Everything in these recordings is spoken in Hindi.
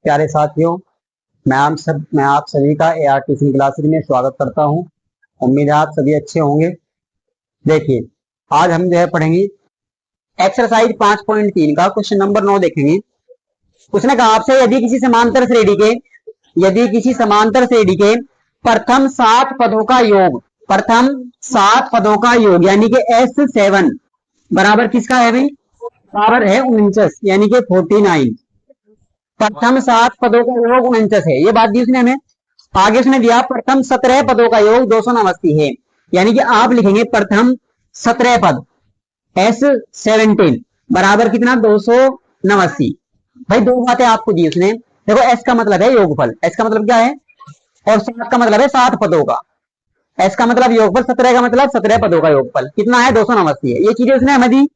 प्यारे साथियों, मैं आप सभी का AR ट्यूशन क्लासेस में स्वागत करता हूं। उम्मीद है आप सभी अच्छे होंगे। देखिए, आज हम जो है पढ़ेंगे एक्सरसाइज 5.3 का क्वेश्चन नंबर 9 देखेंगे। उसने कहा आपसे यदि किसी समांतर श्रेणी के प्रथम 7 पदों का योग यानी कि S7 बराबर किसका है भाई? बराबर है 49 यानी कि 49। प्रथम 7 पदों का योग 49 है, ये बात दी उसने हमें। आगे उसने दिया प्रथम 17 पदों का योग 289 है, यानी कि आप लिखेंगे प्रथम 17 पद S17 बराबर कितना? 289। भाई दो बातें आपको दी उसने। देखो, S का मतलब है योगफल, S का मतलब क्या है, और 7 का मतलब है 7 पदों का। S का मतलब योगफल, 17 का मतलब 17 पदों का योगफल कितना है? 289 है। ये चीजें उसने हमें दी।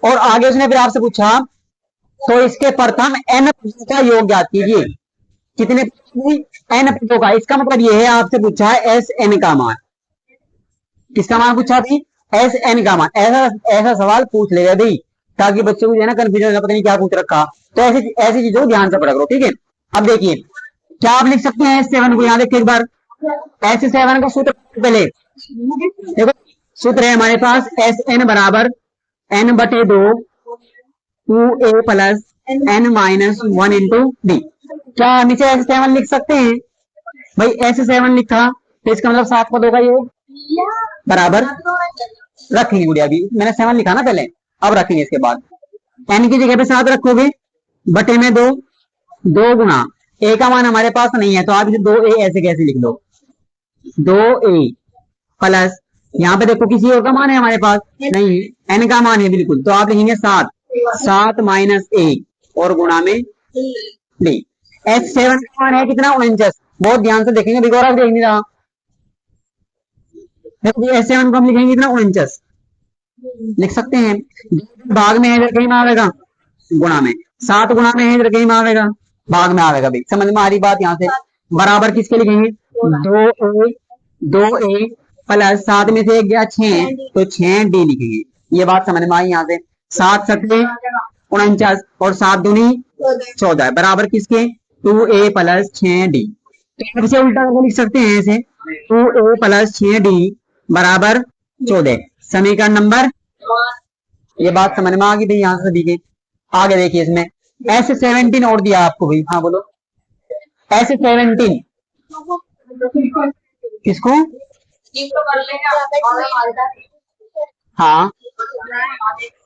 और आगे उसने फिर आपसे पूछा तो इसके प्रथम n पदों का योग ज्ञात कीजिए। कितने? n पदों का। इसका मतलब ये है, आपसे पूछा है Sn का मान। किसका मान पूछा थी? Sn का मान। ऐसा सवाल पूछ लेगा भाई, ताकि बच्चों को जो है ना कंफ्यूजन, पता नहीं क्या पूछ रखा। तो ऐसी चीजों को ध्यान से पढ़ा करो, ठीक है। अब देखिए, क्या आप लिख सकते हैं S7 को? यहाँ देखिए एक बार, S7 का सूत्र पहले देखो। सूत्र है हमारे पास Sn बराबर n/2 2a plus n-1 into D. क्या हम इसे S7 लिख सकते हैं? भाई S7 लिखा तो इसका मतलब 7 पदों का योग बराबर रखेंगे गुड़िया। अभी मैंने 7 लिखा ना पहले, अब रखेंगे इसके बाद n की जगह पे 7 रखोगे, बटे में 2, 2 गुना a का मान हमारे पास नहीं है तो आप इसे 2a ऐसे कैसे लिख लो? 2a प्लस, यहाँ पे देखो किसी और का मान है हमारे पास नहीं, n का मान है बिल्कुल, तो आप लिखेंगे 7 माइनस a और गुणा में डी। S7 का मान है कितना? 49। बहुत ध्यान से देखेंगे, बिगौर आप देख नहीं रहा। देखो S7 को हम लिखेंगे कितना? 49 लिख सकते हैं। भाग में है इधर कहीं में आएगा, गुणा में 7 गुणा में है इधर कहीं में आएगा, भाग में आएगा। भाई समझ में आ रही बात? यहाँ से बराबर किसके लिखेंगे? 2a प्लस 7 में से 1 गया 6, तो 6d लिखेंगे। ये बात समझ में आई? यहाँ से 7 7 49 और 7 दूनी 14 बराबर किसके? 2a plus 6d। तो इसे उल्टा करके लिख सकते हैं ऐसे, 2a प्लस 6d बराबर 14। समीकरण नंबर, ये बात समझ में आ गई भाई यहाँ से सभी के। आगे देखिए, इसमें S17 और दिया आपको भाई। हाँ बोलो, S17 किसको? हाँ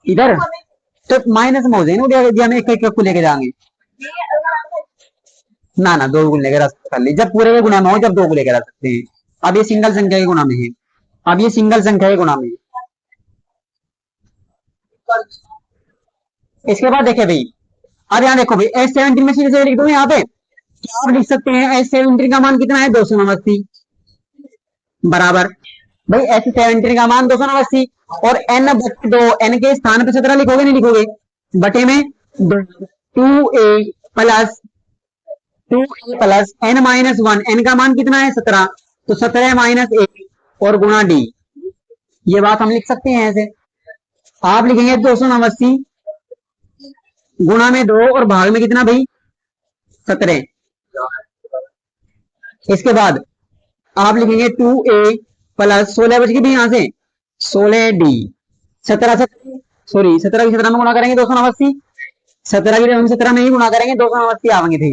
इधर तो माइनस में हो जाएगा, हम एक एक को लेके जाएंगे ना, 2 को लेकर कर ली। जब पूरे के गुणा में हो, जब 2 को लेकर आ सकते हैं। अब ये सिंगल संख्या के गुणा में है, अब ये सिंगल संख्या के गुणा में है। इसके बाद देखे भाई, अब यहाँ देखो भाई, S17 में सीधे लिख दो यहाँ पे। क्या आप लिख सकते हैं S17 का मान कितना है? 289 बराबर भाई S17 का मान 289 और n/2, n के स्थान पे 17 लिखोगे नहीं लिखोगे? बटे में 2a plus 2a plus n-1, n का मान कितना है? 17, तो 17 माइनस 1 और गुणा d। ये बात हम लिख सकते हैं ऐसे। आप लिखेंगे 289 गुणा में 2 और भाग में कितना भाई? 17। इसके बाद आप लिखेंगे 2a प्लस 16 बच गई भी यहाँ से 16d। 17 सॉरी 17 की 17 में गुणा करेंगे 289, 17 की हम 17 में ही गुणा करेंगे 289 आवेंगे थे।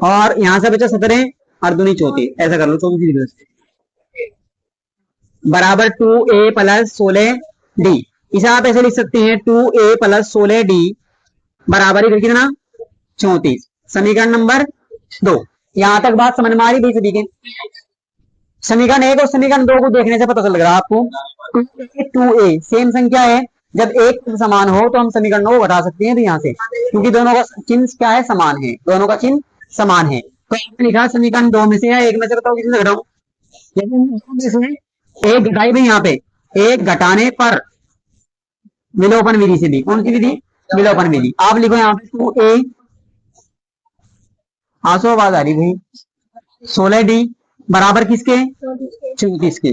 और यहाँ से बचा 17 और दूनी 34, ऐसा कर लो 24 बराबर 2a प्लस 16d। इसे आप ऐसे लिख सकते हैं 2a प्लस 16d बराबर इधर कितना? 34। समीकरण नंबर 2। यहां तक बात समझ में आ रही भाई सभी के? समीकरण 1 और समीकरण 2 को देखने से पता चल रहा है आपको 2a सेम संख्या है। जब एक समान हो तो हम समीकरण को घटा सकते हैं यहाँ से, क्योंकि दोनों का चिन्ह क्या है? समान है, दोनों का चिन्ह समान है। तो लिखा समीकरण 2 में से या 1 में से, बताओ किसमें घटाऊं? एक घटाई भाई यहाँ पे, एक घटाने पर विलोपन विधि से भी। कौन सी विधि? विलोपन विधि। आप लिखो यहाँ पे 2a, आंसू आवाज आ रही भाई, 16d बराबर किसके? 34 के।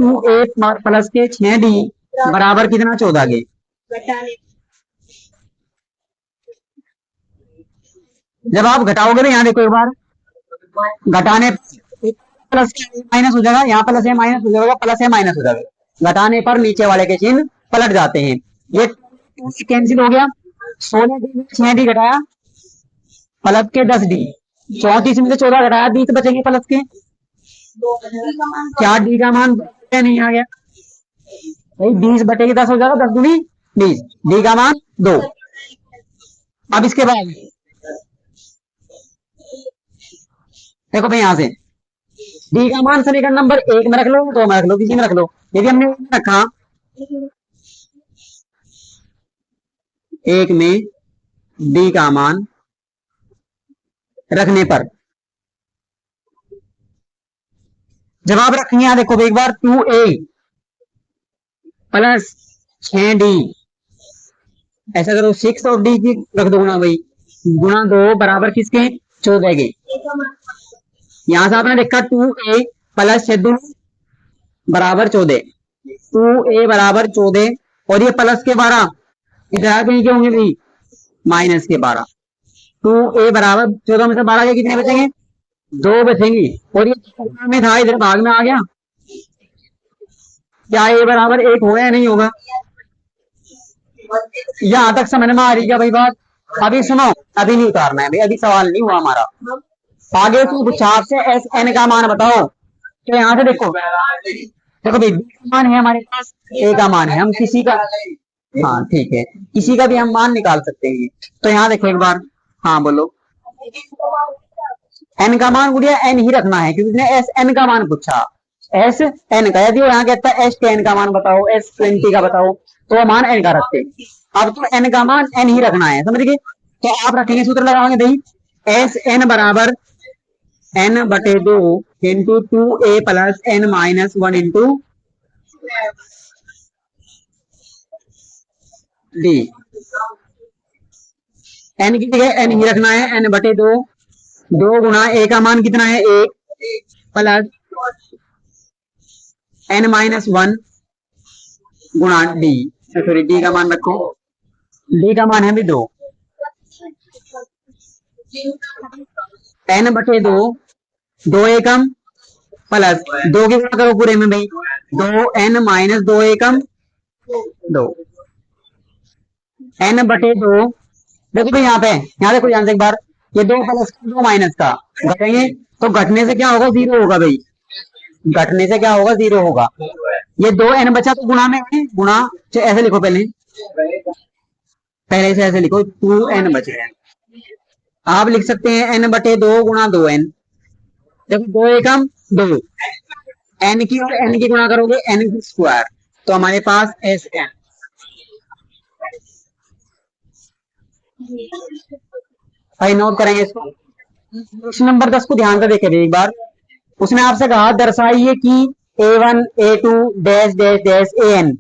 2a प्लस के 6d बराबर कितना? 14 के। जब आप घटाओगे ना, यहाँ देखो एक बार, घटाने प्लस माइनस हो जाएगा, यहाँ प्लस है माइनस हो जाएगा, प्लस है माइनस हो जाएगा, घटाने पर नीचे वाले के चिन्ह पलट जाते हैं। ये कैंसिल हो गया, 16 डी में 6 डी घटाया, प्लस के 10 डी, 34 में से 14 घटाया, 20 बचेंगे प्लस के, क्या डी का मान नहीं आ गया भाई, 20 बटेगी 10 हो जाएगा, 10 दूनी 20, डी का मान 2। अब इसके बाद देखो भाई, यहां से डी का मान समीकरण नंबर 1 में रख लो, 2 में रख लो, किसी में रख लो। यदि हमने रखा 1 में डी का मान रखने पर जवाब रखेंगे, यहां देखो एक बार, 2a प्लस 6d, ऐसा करो 6 और डी की रख दो गुणा भाई, गुणा 2 बराबर किसके, 14 के। यहां से आपने देखा 2a प्लस 6 बराबर 14, 2a बराबर 14, और ये प्लस के 12 इधर कहीं के होंगे भाई, माइनस के 12, 2a बराबर 14 में से 12 के कितने बचेंगे, 2 बचेंगे, और ये में था इधर भाग में आ गया, क्या a बराबर 1 होगा या नहीं होगा, यहां तक समझ में आ रही क्या भाई बात। अभी सुनो, अभी नहीं उतारना है भाई, अभी सवाल नहीं हुआ हमारा, आगे से पूछा आपसे एस एन का मान बताओ, तो यहां से देखो भाई, बी का मान है हमारे पास, ए का मान है, हम किसी का, हाँ ठीक है, किसी का भी हम मान निकाल सकते हैं। तो यहाँ देखो एक बार, हाँ बोलो, एन का मान गुड़िया एन ही रखना है, क्योंकि उसने एस एन का मान पूछा, एस एन का, यदि वो यहाँ कहता है एस 10 का मान बताओ, एस 20 का बताओ, तो वो मान एन का रखते। अब तो एन का मान एन ही रखना है, समझ गए। तो आप रखेंगे, सूत्र लगाएंगे भाई, एस एन बराबर एन बटे 2 into 2a plus n minus 1 into d. N की जगह एन ही रखना है, एन बटे 2, 2 गुना ए का मान कितना है 1 प्लस एन माइनस 1 गुना डी, सॉरी डी का मान रखो, डी का मान है भी 2, एन बटे 2, 2 एकम प्लस 2 की गुणा करो पूरे में भाई, 2 एन माइनस 2 एकम 2, एन बटे 2, देखो भाई यहाँ पे, यहाँ देखो ध्यान से एक बार, ये 2 प्लस का 2 माइनस का घटेंगे, तो घटने से क्या होगा, 0 होगा भाई, घटने से क्या होगा, 0 होगा। ये 2 एन बचा तो गुणा में है, गुणा ऐसे लिखो, पहले से ऐसे लिखो, 2 एन बच गए, आप लिख सकते हैं एन बटे 2 गुणा 2 एन, देखो 2 एकम 2, एन की और एन की गुणा करोगे एन की स्क्वायर, तो हमारे पास एस एन। भाई नोट करेंगे इसको, क्वेश्चन नंबर 10 को ध्यान से देखें एक बार, उसने आपसे कहा दर्शाइए कि A1 A2 dash dash dash AN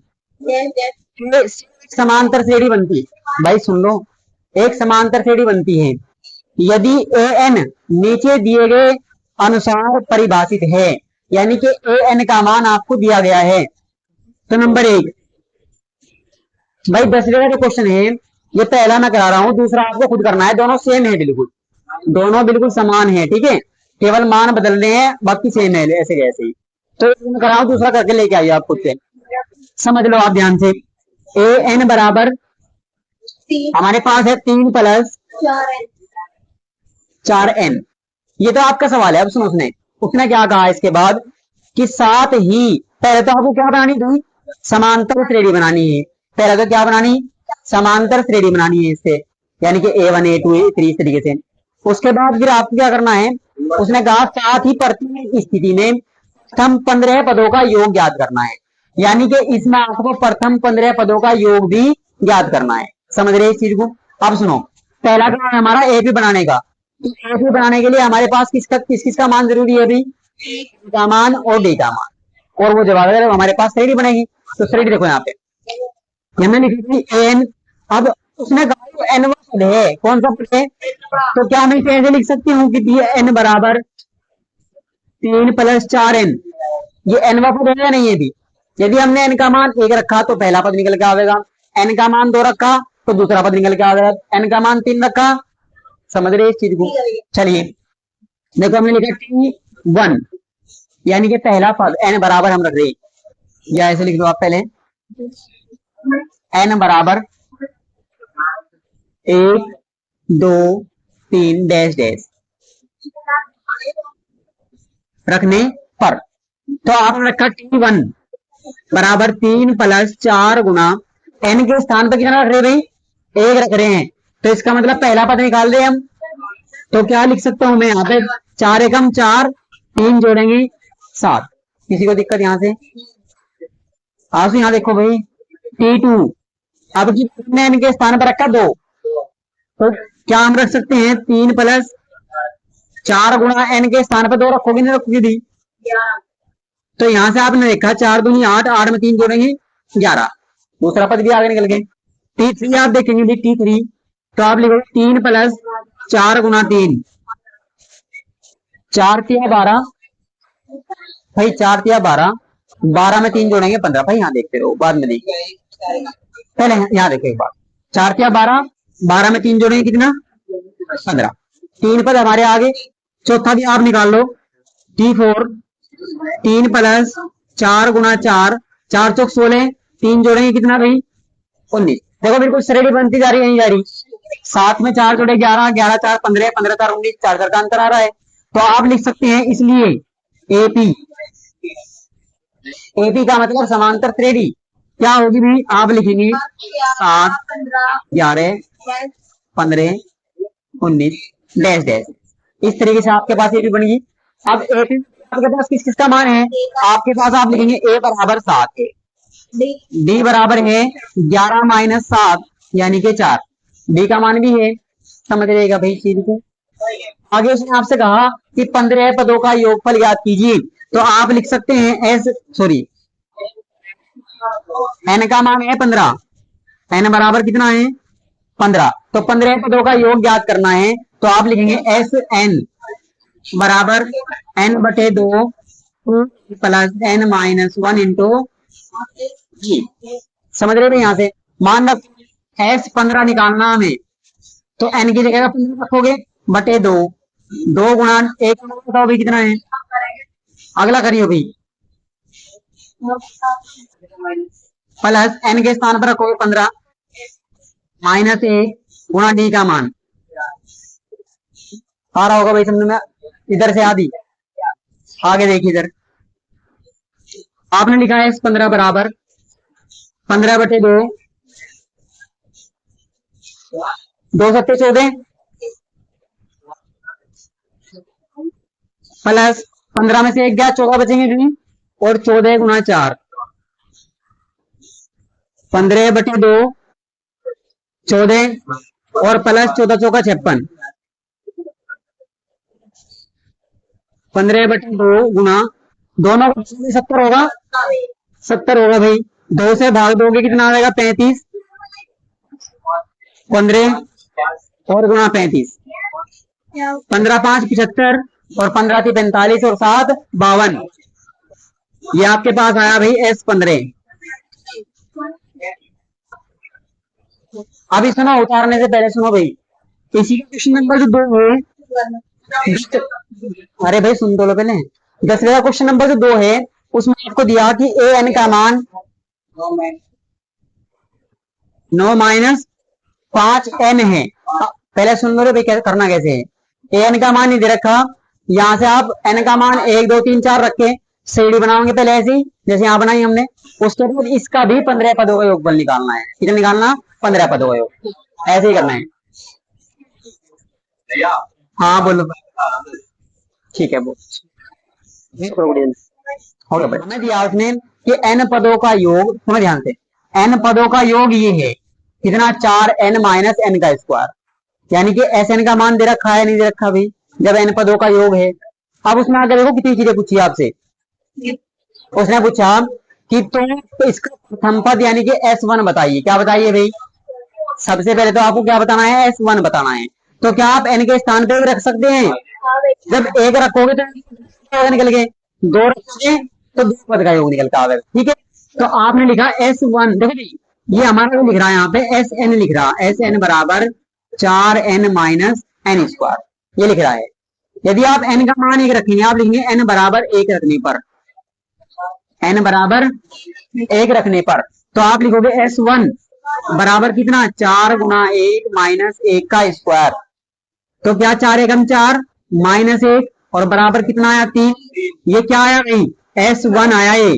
समांतर श्रेणी बनती है। भाई सुन लो, एक समांतर श्रेणी बनती है यदि AN नीचे दिए गए अनुसार परिभाषित है, यानी कि AN का मान आपको दिया गया है। तो नंबर 1 भाई 10 जगह जो क्वेश्चन है, ये पहला मैं करा रहा हूं, दूसरा आपको खुद करना है, दोनों सेम है, बिल्कुल दोनों बिल्कुल समान है, ठीक है, केवल मान बदल रहे हैं, बाकी सेम है, ऐसे ऐसे ही। तो मैं कराऊं, दूसरा करके लेके आइए आप खुद से, समझ लो आप ध्यान से। AN बराबर हमारे पास है 3 प्लस 4n, ये तो आपका सवाल है। अब सुनो, उसने क्या कहा इसके बाद कि साथ ही, पहले तो आपको क्या बनानी थी, समांतर श्रेणी बनानी है, पहले तो क्या बनानी, समांतर श्रेणी बनानी है इससे, यानी कि A1 A2 A3 इस तरीके से। उसके बाद फिर आपको क्या करना है, उसने कहा साथ ही प्रत्येक स्थिति में प्रथम 15 पदों का योग ज्ञात करना है, यानी कि इसमें आपको प्रथम 15 पदों का योग भी ज्ञात करना है, समझ रहे इस चीज को। अब सुनो, पहला काम है हमारा AP बनाने का, तो AP बनाने के लिए हमारे पास किस किस का मान जरूरी है भाई, का मान और डी का मान, और वो जवाब है हमारे पास श्रेणी बनेगी। तो श्रेणी देखो यहाँ पे, हमने लिखी थी AN, अब उसने कहा N पद है, कौन सा पद है, तो क्या मैं ऐसे लिख सकती हूँ कि N बराबर 3 प्लस 4n, ये n पद है या नहीं है भी। यदि हमने n का मान 1 रखा तो पहला पद निकल के आएगा, n का मान 2 रखा तो दूसरा पद निकल के आएगा, n का मान 3 रखा समझ रहे इस चीज को? चलिए देखो हमने लिखा T1 यानी कि पहला पद n बराबर हम रख रहे हैं, या ऐसे लिख दो आप पहले n बराबर 1 2 3 डैश डैश रखने पर, तो आपने रखा T1 बराबर 3 प्लस 4 गुना n के स्थान पर कितना रख रहे भाई? 1 रख रहे हैं, तो इसका मतलब पहला पद निकाल रहे हम। तो क्या लिख सकता हूं मैं यहाँ पे? 4 एकम 4, 3 जोड़ेंगे 7। किसी को दिक्कत यहाँ से? आप यहाँ देखो भाई T2 अब कितने n के स्थान पर रखा? 2, तो क्या हम रख सकते हैं 3 प्लस 4 गुणा n के स्थान पर 2 रखोगे, नहीं रखोगे दी? तो यहां से आपने देखा 4 दूनी 8, 8 में 3 जोड़ेंगे 11, दूसरा पद भी आगे निकल गए। T3 आप देखेंगे भी T3, तो आप लिखोगे 3 प्लस 4 गुना 3, 4 तिया 12 भाई, 4 तिया 12, 12 में 3 जोड़ेंगे 15 भाई। यहाँ देखते रहो बाद में देखिए, पहले यहाँ देखो एक बार, 4 तिया 12, 12 में 3 जोड़ेंगे कितना? 15। 3 पद हमारे आगे, चौथा भी आप निकाल लो T4, 3 प्लस 4 गुना 4, 4 चौक 16, 3 जोड़ेंगे कितना भाई? 19। देखो बिल्कुल श्रेणी बनती जा रही है, यहीं जा रही। 7 में 4 जोड़े 11, 11 4 15, 15 4 19, 4 4 का अंतर आ रहा है। तो आप लिख सकते हैं इसलिए एपी, एपी का मतलब समांतर श्रेणी क्या होगी भाई? आप लिखेंगे 7 11 15 19 डैश डैश, इस तरीके से आपके पास एपी बनेगी। अब एपी आपके पास किस किस का मान है? आपके पास आप लिखेंगे ए बराबर 7, डी बराबर है 11 माइनस 7 यानी कि 4, डी का मान भी है, समझ रहेगा भाई चीज को। आगे उसने आपसे कहा कि 15 पदों का योगफल ज्ञात कीजिए, तो आप लिख सकते हैं n का मान है 15, n बराबर कितना है? 15, तो 15 पदों का योग ज्ञात करना है, तो आप लिखेंगे Sn बराबर n बटे 2 प्लस n माइनस 1 इंटू जी। समझ रहे हो यहाँ से? मान रख S15 निकालना हमें, तो n की जगह 15 रखोगे बटे 2, 2 गुणा 1 बताओ भाई कितना है? अगला करियो भाई, प्लस n के स्थान पर रखोगे 15 माइनस 1 गुणा डी का मान आ रहा होगा भाई समझ में? इधर से आधी आगे देखिए, इधर आपने लिखा है S15 बराबर 15 बटे 2, 2 सत्ते 14 प्लस 15 में से 1 गया 14 बचेंगे कितनी? और 14 गुणा 4, 15 बटे 2 14 और प्लस 14 चौका 56, 15 बटे 2 गुणा दोनों 70 होगा, 70 होगा भाई। 2 से भाग दोगे कितना आएगा? 35, 15 और गुणा 35, 15 5 75 और 15 थी 45 और 7 52, ये आपके पास आया भाई S15। अभी सुनो, उतारने से पहले सुनो भाई, इसी का क्वेश्चन नंबर जो 2 है, अरे भाई सुन तो लो पहले, 10वें का क्वेश्चन नंबर जो 2 है उसमें आपको दिया कि ए एन का मान 9 माइनस 5 n है। पहले सुन लो भाई करना कैसे है। ए एन का मान नहीं दे रखा, यहाँ से आप n का मान 1 2 3 4 रख के सीढ़ी बनाओगे पहले ऐसी जैसे यहाँ बनाई हमने। उसके बाद इसका भी 15 पदों का योगफल निकालना है। कितना निकालना? 15 पदों का योग, ऐसे ही करना है। हाँ बोलो, ठीक है वो हो गया। हमें दिया उसने कि n पदों का योग, सुनो ध्यान से, n पदों का योग ये है कितना? 4n माइनस n का स्क्वायर, यानी कि Sn का मान दे रखा है नहीं दे रखा भाई, जब n पदों का योग है। अब उसमें आगे देखो कितनी चीजें पूछी आपसे। उसने पूछा कि तो इसका प्रथम पद यानी कि S1 बताइए। क्या बताइए भाई? सबसे पहले तो आपको क्या बताना है? S1 बताना है। तो क्या आप n के स्थान पे रख सकते हैं? जब 1 रखोगे तो निकल गए, 2 रखोगे तो 2 पद का योग निकल का आवेगा। ठीक है, तो आपने लिखा S1, देखो जी ये हमारा लिख रहा है यहाँ पे Sn लिख रहा, Sn बराबर 4n माइनस एन स्क्वायर, ये लिख रहा है। यदि आप एन का मान 1 रखेंगे, आप लिखेंगे एन बराबर 1 रखने पर, एन बराबर 1 रखने पर तो आप लिखोगे S1 बराबर कितना, 4 गुना 1 माइनस 1 का स्क्वायर। तो क्या 4 एकम 4 माइनस 1 और बराबर कितना आया 3। ये क्या आया भाई, S1 आया ये।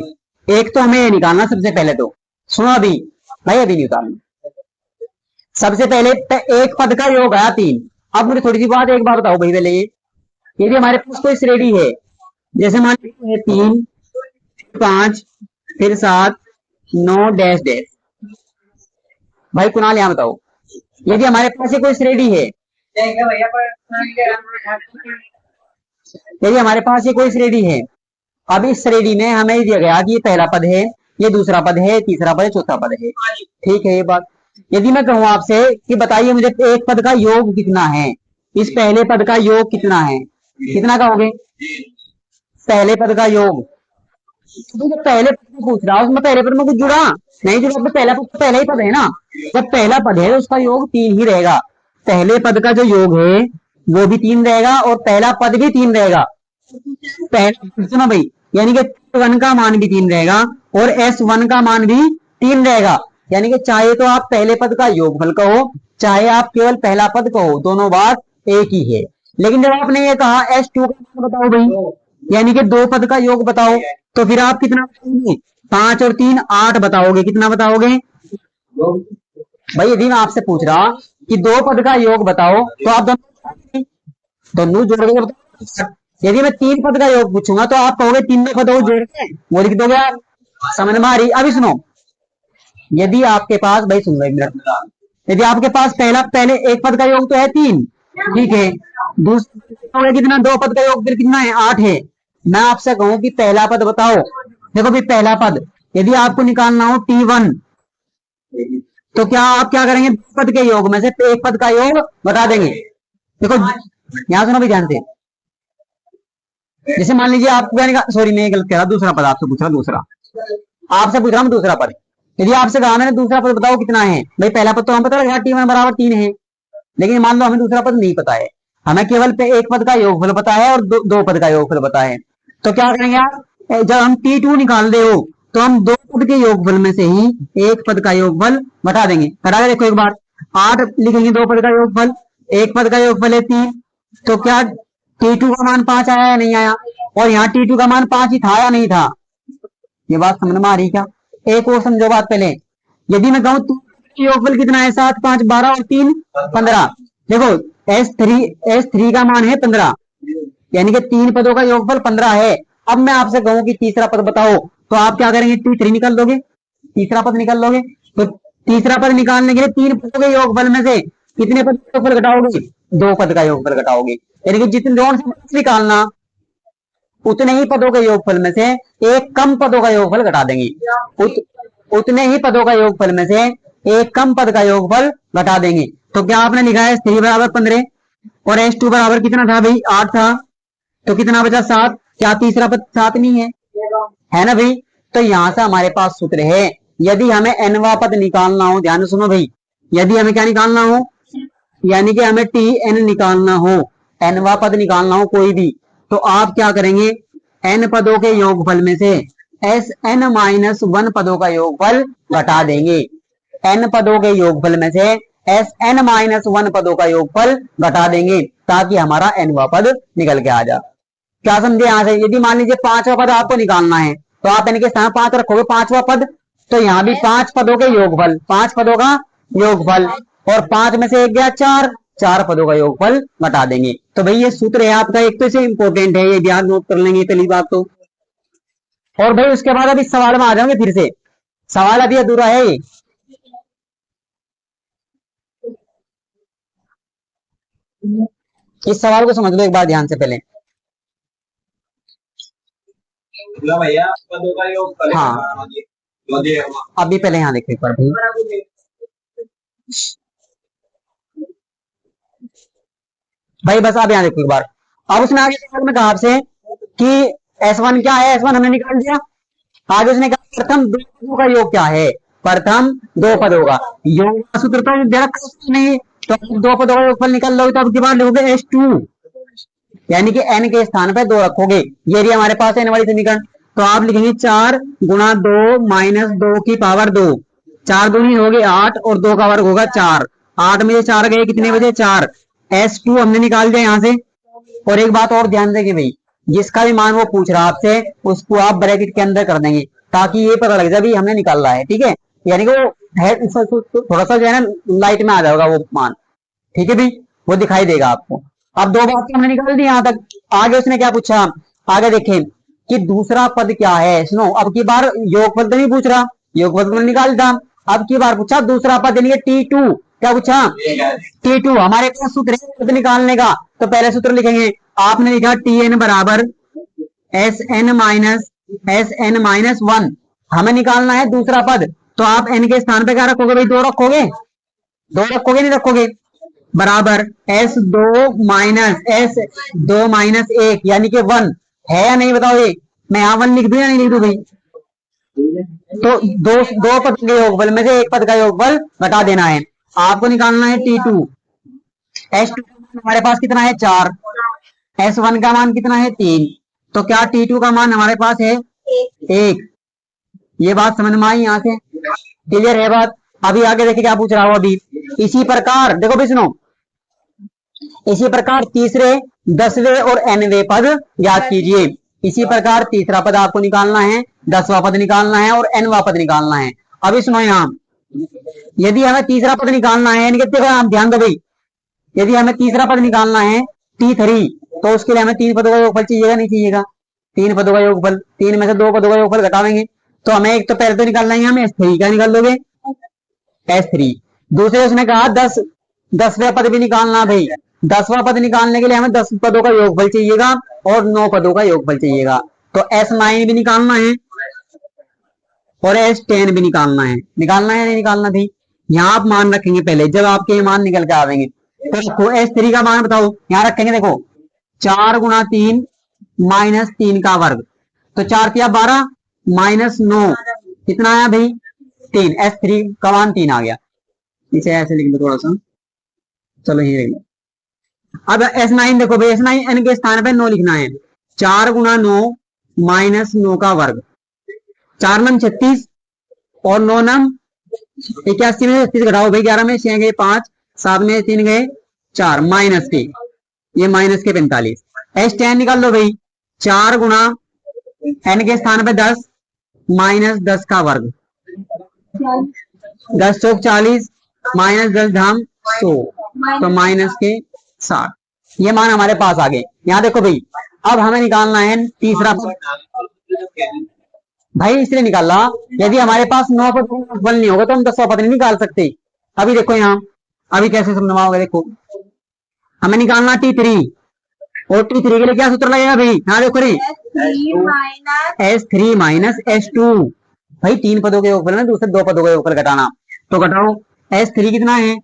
एक तो हमें ये निकालना सबसे पहले, तो सुनो अभी भाई, अभी निकालना। सबसे पहले एक पद का योग आया 3। अब मुझे थोड़ी सी बात एक बार बताओ भाई, पहले ये यदि हमारे पास कोई श्रेणी है, जैसे मान लीजिए 3 5 फिर 7 9 डैश डैश, भाई कुणाल यहाँ बताओ, यदि हमारे पास ये कोई श्रेणी है, यदि हमारे पास ये कोई श्रेणी है, अब इस श्रेणी में हमें दिया गया कि ये पहला पद है, ये दूसरा पद है, तीसरा पद है, चौथा पद है, ठीक है ये बात। यदि मैं कहूं आपसे कि बताइए मुझे एक पद का योग कितना है, इस पहले पद का योग कितना है, कितना कहोगे, पहले पद का योग। तो जब पहले पद में पूछ रहा हूं, उसमें पहले पद में कुछ जुड़ा नहीं, जुड़ा, तो पहला पद तो पहला ही पद है ना। जब पहला पद है उसका योग 3 ही रहेगा, पहले पद का जो योग है वो भी 3 रहेगा और पहला पद भी 3 रहेगा। पहले सुनो भाई, यानी कि S1 का मान भी 3 रहेगा और S1 का मान भी 3 रहेगा। यानी कि चाहे तो आप पहले पद का योगफल कहो, चाहे आप केवल पहला पद कहो, दोनों बात एक ही है। लेकिन जब आपने ये कहा S2 का मान बताओ भाई, यानी कि 2 पद का योग बताओ, तो फिर आप कितना बताओगे, 5 और 3 8 बताओगे, कितना बताओगे भाई। यदि मैं आपसे पूछ रहा कि 2 पद का योग बताओ, तो आप दोनों जोड़ के बताओ। यदि मैं 3 पद का योग पूछूंगा तो आप कहोगे 3 पदों को जोड़ के वो लिख दोगे आप, समझ में आ रही। अभी सुनो, यदि आपके पास, भाई सुनो एक मिनट, यदि आपके पास पहले एक पद का योग तो है 3, ठीक है, दूसरा कितना, 2 पद का योग फिर कितना है 8 है। मैं आपसे कहूं कि पहला पद बताओ, देखो भाई पहला पद यदि आपको निकालना हो T1, तो क्या आप क्या करेंगे, पद के योग में से एक पद का योग बता देंगे। देखो यहां सुनो भी ध्यान से, जैसे मान लीजिए आपको क्या निकाल, सॉरी मैं गलत कह रहा, दूसरा पद आपसे पूछ रहा, दूसरा आपसे पूछ रहा हूं दूसरा पद। यदि आपसे कहा मैंने दूसरा पद बताओ कितना है, भाई पहला पद तो हम पता लगा T1 बराबर 3 है, लेकिन मान लो हमें दूसरा पद नहीं पता है, हमें केवल एक पद का योगफल पता है और दो पद का योगफल पता है। तो क्या करेंगे आप, जब हम T2 निकाल दे हो तो हम 2 पद के योगफल में से ही एक पद का योगफल बता देंगे। घटा के देखो एक बार, 8 लिखेंगे 2 पद का योगफल, एक पद का योगफल है 3, तो क्या T2 का मान 5 आया या नहीं आया, और यहाँ T2 का मान 5 ही था या नहीं था, ये बात समझ में आ रही क्या। एक और समझो बात पहले, यदि मैं कहूं योगफल कितना है, 7 5 12 और 3 15, देखो S3 का मान है 15, यानी कि 3 पदों का योगफल 15 है। अब मैं आपसे कहूं कि तीसरा पद बताओ, तो आप क्या करेंगे, T3 निकाल दोगे, तीसरा पद निकाल लोगे। तो तीसरा पद निकालने के लिए 3 पदों के योगफल में से कितने पद का योगफल घटाओगे, 2 पद का योगफल घटाओगे, यानी कि जितने जोन से निकालना उतने ही पदों के योगफल में से एक कम पदों का योगफल घटा देंगे, उतने ही पदों का योगफल में से एक कम पद का योगफल घटा देंगे। तो क्या आपने लिखा है S3 बराबर 15 और S2 बराबर कितना था भाई 8 था, तो कितना बचा 7, क्या तीसरा पद 7 नहीं है ना भाई। तो यहां से हमारे पास सूत्र है, यदि हमें nवा पद निकालना हो, ध्यान सुनो भाई, यदि हमें क्या निकालना हो, यानी कि हमें Tn निकालना हो, nवा पद निकालना हो कोई भी, तो आप क्या करेंगे, n पदों के योगफल में से Sn-1 पदों का योगफल घटा देंगे, n पदों के योगफल में से Sn-1 पदों का योगफल घटा देंगे, ताकि हमारा nवा पद निकल के आ जा। क्या समझे यहां से। यदि मान लीजिए 5वां पद आपको निकालना है, तो आप n के स्थान 5 रखोगे, 5वां पद, तो यहाँ भी 5 पदों के योगफल, 5 पदों का योगफल, और 5 में से एक गया 4 पदों का योगफल घटा देंगे। तो भाई ये सूत्र है आपका, एक तो इसे इंपॉर्टेंट है, ये ध्यान नोट कर लेंगे पहली बात तो। और भाई उसके बाद अभी सवाल में आ जाओगे, फिर से सवाल अभी अधूरा है ये। इस सवाल को समझ लो एक बार ध्यान से पहले। भैया हाँ, अभी पहले यहाँ देखो एक बार भाई, भाई बस आप यहाँ देखो एक बार। अब उसने आगे में कहा आपसे कि S1 क्या है, S1 हमने निकाल दिया। आगे उसने कहा प्रथम 2 पदों का योग क्या है, प्रथम 2 पदों का योग का सूत्र तो नहीं तो दो पदों का योगफल निकल लो तो अब की बार लिखोगे S2, यानी कि n के स्थान पे 2 रखोगे। ये रही हमारे पास n वाली समीकरण। तो आप लिखेंगे 4 गुणा 2 माइनस 2 की पावर 2, 4 दूनी हो गए 8 और 2 का वर्ग होगा 4, 8 में से 4 गए कितने बजे 4, S2 हमने निकाल दिया यहाँ से। और एक बात और ध्यान देंगे भाई, जिसका भी मान वो पूछ रहा है आपसे उसको आप ब्रैकेट के अंदर कर देंगे ताकि ये पता लग जाए भाई हमने निकाला है, ठीक है। यानी कि वो है थोड़ा सा जो है ना लाइट में आ जाएगा वो मान, ठीक है भाई, वो दिखाई देगा आपको। अब दो बात हमने निकाल दी यहां तक। आगे उसने क्या पूछा, आगे देखें कि दूसरा पद क्या है। सुनो, अब की बार योगफल तो नहीं पूछ रहा, योगफल तो निकाल था। अब की बार पूछा दूसरा पद यानी T2, क्या पूछा T2। हमारे पास सूत्र है पद निकालने का, तो पहले सूत्र लिखेंगे। आपने लिखा Tn बराबर Sn माइनस 1, हमें निकालना है दूसरा पद। तो आप n के स्थान पे क्या रखोगे भाई, 2 रखोगे, 2 रखोगे नहीं रखोगे, बराबर S2 माइनस 1 यानी कि 1 है या नहीं बताओ। ये मैं यहाँ 1 लिख दूं या नहीं लिख दूं भाई। तो दो पद के योगफल में से एक पद का योगफल घटा देना है। आपको निकालना है T2। S2 हमारे पास कितना है 4, S1 का मान कितना है 3, तो क्या T2 का मान हमारे पास है 1। ये बात समझ में आई यहाँ से, क्लियर है बात। अभी आगे देखिए क्या पूछ रहा हूँ। अभी इसी प्रकार देखो भी सुनो, इसी प्रकार तीसरे 10वें और nवें पद याद कीजिए। इसी प्रकार तीसरा पद आपको निकालना है, 10वां पद निकालना है और nवां पद निकालना है। अभी सुनो यहाँ, यदि हमें तीसरा पद निकालना है, देखो आप ध्यान दो भाई, यदि हमें तीसरा पद निकालना है T3, तो उसके लिए हमें 3 पदों का योगफल चाहिएगा नहीं चाहिएगा, 3 पदों का योगफल, 3 में से 2 पदों का योगफल घटावेंगे। तो हमें एक तो पहले तो निकालना है हमें S3, क्या निकाल लोगे S3। दूसरे उसने कहा 10वें पद भी निकालना भाई, 10वां पद निकालने के लिए हमें 10 पदों का योगफल चाहिएगा और 9 पदों का योगफल चाहिएगा। तो S9 भी निकालना है और S10 भी निकालना है। निकालना है नहीं निकालना भाई, यहाँ आप मान रखेंगे पहले, जब आपके मान निकल के आवेंगे तो देखो S3 का मान बताओ, यहाँ रखेंगे देखो 4 गुणा 3 माइनस 3 का वर्ग, तो 4 तिया 12 माइनस 9 कितना आया भाई 3, S3 का मान 3 आ गया। इसे ऐसे लिख दो थोड़ा सा, चलो ये लिख लो। अब S9 देखो भाई, S9 n के स्थान पे 9 लिखना है, 4 गुणा 9 माइनस 9 का वर्ग, 4 नम 36 और 9 नम 81 में 36 घटाओ भाई, 11 में 6 गए 5, 7 में 3 गए 4, माइनस के, ये माइनस के 45। S10 निकाल लो भाई, 4 गुणा n के स्थान पे 10 माइनस 10 का वर्ग, 10 चौक 40 माइनस 10 धाम 100, तो माइनस के 60। ये मान हमारे पास आ गए। यहाँ देखो भाई, अब हमें निकालना है तीसरा पद भाई, इसलिए निकाला यदि हमारे पास 9 पद नहीं होगा तो हम 10वां पद नहीं निकाल सकते। अभी देखो यहाँ, अभी कैसे समझाओगे, देखो हमें निकालना T3 और T3 के लिए क्या सूत्र लगेगा भाई, यहाँ देखो रे S3 माइनस S2 भाई, 3 पदों के योगफल में दूसरे 2 पदों का योगफल घटाना, तो घटाओ S3 कितना है,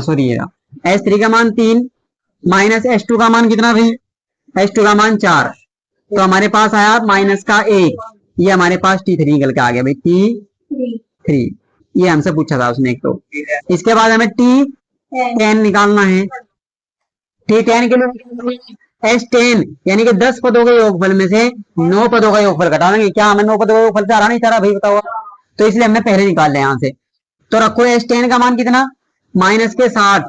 सॉरी S3 का मान 3 माइनस S2 का मान कितना भाई, S2 का मान 4, तो हमारे पास आया माइनस का 1, ये हमारे पास T3 निकल के आ गया भाई, T3 ये हमसे पूछा था उसने एक। तो इसके बाद हमें T10 निकालना है। T10 के लिए S10 यानी कि 10 पदों के योगफल में से 9 पदों का योगफल घटा देंगे। क्या हमें 9 पदों का योगफल चाह रहा नहीं चाह रहा भाई बताओ, तो इसलिए हमने पहले निकाल लिया यहाँ से। तो रखो S10 का मान कितना, माइनस के 60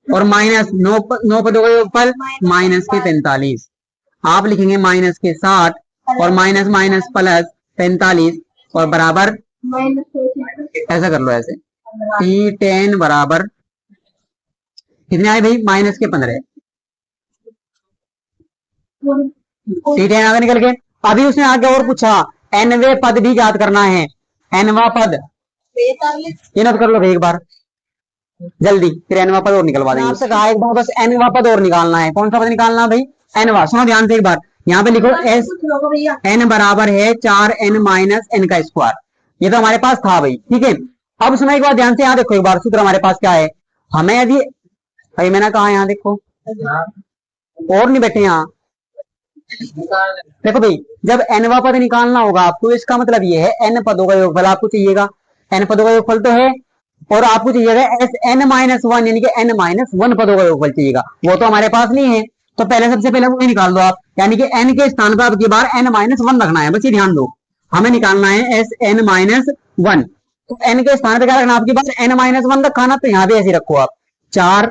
और माइनस 9 पदों का योगफल माइनस के 45। आप लिखेंगे माइनस के 60 और माइनस माइनस प्लस 45 और बराबर, ऐसा कर लो ऐसे, T10 बराबर कितने आए भाई, माइनस के 15। T10 आगे निकल के। अभी उसने आगे और पूछा nवे पद भी याद करना है, nवा पद ये नोट कर लो भाई एक बार जल्दी, फिर nवा पद और निकलवा देंगे। आपसे कहा एक बार बस nवा पद और निकालना है, कौन सा पद निकालना है भाई, nवा। सुनो ध्यान से एक बार, यहाँ पे लिखो S n बराबर है 4n माइनस n का स्क्वायर, ये तो हमारे पास था भाई, ठीक है। अब सुनो एक बार ध्यान से, यहाँ देखो एक बार सूत्र हमारे पास क्या है। हमें यदि भाई मैंने कहा यहाँ देखो और नहीं बैठे यहाँ, देखो भाई जब nवा पद निकालना होगा आपको, इसका मतलब ये है n पदों का योगफल आपको चाहिएगा। n पदों का योगफल तो है, और आपको चाहिएगा एस एन माइनस वन यानी कि n माइनस वन पदों का योगफल चाहिएगा, वो तो हमारे पास नहीं है। तो पहले सबसे पहले वही निकाल दो आप, यानी कि n के स्थान पर आपकी बार n माइनस वन रखना है, बस ये ध्यान दो, हमें निकालना है एस एन माइनस वन। तो n के स्थान पर क्या रखना आपकी बार n माइनस वन रखा ना, तो यहाँ पे ऐसे रखो आप 4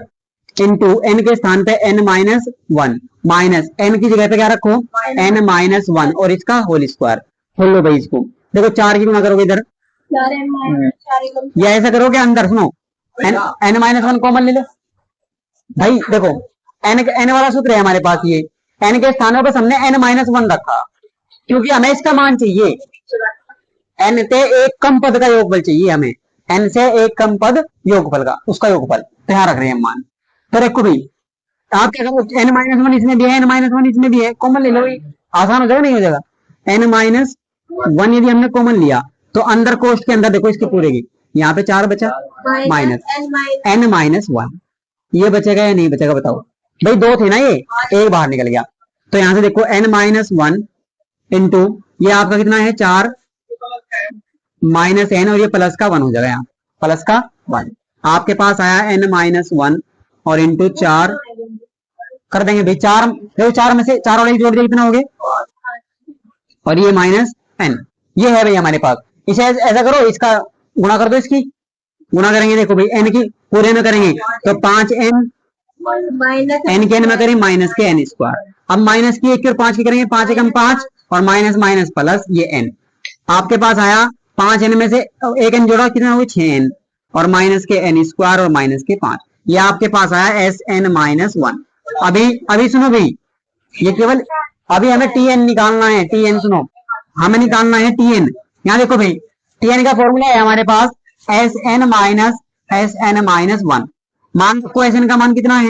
इंटू n के स्थान पे n minus one, minus n की जगह पे क्या रखो n माइनस वन, और इसका होल स्क्वायर। खोल लो भाई इसको, देखो 4 की गुणा करोगे इधर, या ऐसा करोगे अंदर, सुनो n माइनस वन कॉमन ले लो भाई। देखो n वाला सूत्र है हमारे पास, ये n के स्थानों पर हमने n माइनस वन रखा, क्योंकि हमें इसका मान चाहिए, n से एक कम पद का योगफल चाहिए हमें, n से एक कम पद योगफल का, उसका योगफल, तो यहाँ रख रहे हैं हम मान। तो देखो भाई आप क्या करो, n माइनस वन इसमें भी है, n माइनस वन इसमें भी है, कॉमन ले लो, आसान हो जाएगा नहीं हो जाएगा। n माइनस वन यदि हमने कॉमन लिया तो अंदर कोष्ट के अंदर देखो इसके पूरे की, यहाँ पे 4 बचा माइनस n माइनस वन, ये बचेगा या नहीं बचेगा बताओ भाई, 2 थे ना ये, एक बाहर निकल गया, तो यहाँ से देखो n माइनस वन इंटू ये आपका कितना है 4 माइनस n, और ये प्लस का 1 हो जाएगा, यहाँ प्लस का 1 आपके पास आया n माइनस वन, और इंटू 4 कर देंगे भाई, 4 देखो 4 में से 4 और 1 जोड़ दिया कितना हो गए, और ये माइनस n, ये है भाई हमारे पास। इसे ऐसा करो, इसका गुणा कर दो, इसकी गुणा करेंगे, देखो भाई n की पूरे में करेंगे तो 5n, n के n में करेंगे माइनस के n स्क्वायर, अब माइनस की 1 की और 5 की करेंगे, 5 एकम 5 और माइनस माइनस प्लस ये n, आपके पास आया 5n में से एक n जोड़ा कितना हो 6n, और माइनस के n स्क्वायर और माइनस के 5, ये आपके पास आया एस एन माइनस वन। अभी अभी सुनो भाई, ये केवल अभी हमें टी एन निकालना है, टी एन सुनो, हमें निकालना है टी एन। यहाँ देखो भाई टी एन का फॉर्मूला है हमारे पास एस एन माइनस वन, मान को एस एन का मान कितना है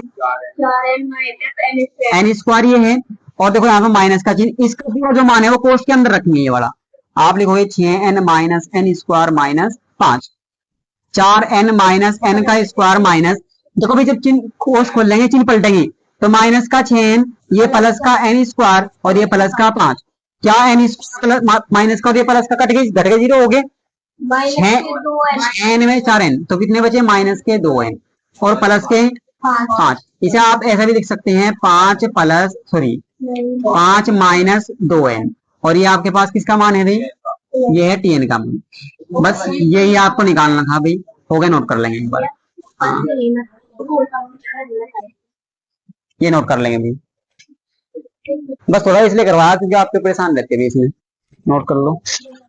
एन स्क्वायर ये है, और देखो यहाँ पे माइनस का चिन्ह, इसका पूरा जो मान है वो कोष्ट के अंदर रखेंगे, ये वाला आप लिखोगे 6n minus n square minus 5, 4n minus n का स्क्वायर माइनस, देखो भाई जब चिन्ह कोष्ट खोल लेंगे चिन्ह पलटेंगे, तो माइनस का 6n, ये प्लस का एन स्क्वायर और ये प्लस का 5, क्या एन स्क्वायर माइनस का और ये प्लस का कट गए, घट गए 0 हो गए, 6n में 4n, तो कितने बचे माइनस के 2n और प्लस के 5, इसे आप ऐसा भी लिख सकते हैं 5 प्लस सॉरी 5 माइनस 2n, और ये आपके पास किसका मान है भाई, ये है टीएन का मान, बस यही आपको निकालना था भाई, हो गया, नोट कर लेंगे एक बार, हाँ ये नोट कर लेंगे भाई, बस थोड़ा इसलिए करवाया क्योंकि आपके परेशान रहते हैं इसमें, नोट कर लो।